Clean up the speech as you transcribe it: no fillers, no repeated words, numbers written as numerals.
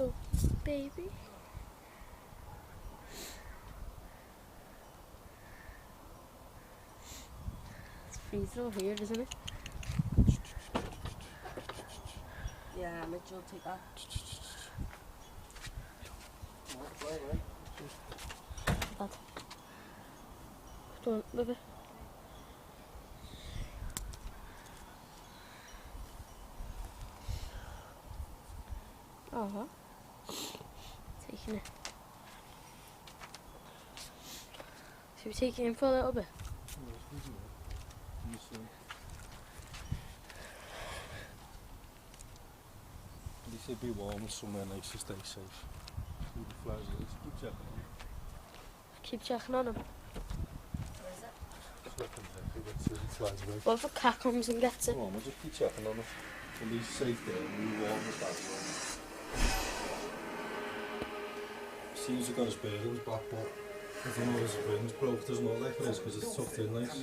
Oh, baby. It's freezing over here, isn't it? Yeah, Mitchell, take that. Dad. Don't move it. Uh-huh. Taking it. Should we take it in for a little bit? At least it'd be warm and somewhere nice to stay safe. See the flies, keep checking on them. Keep checking on him. Just let them see the flies away. What if a cat comes and gets it? Come on, we'll just keep checking on them. At least safe there, and we warm as that. Seems to got his bearings back, but I don't know if his wings broke, doesn't look like it is because it's tucked in nice.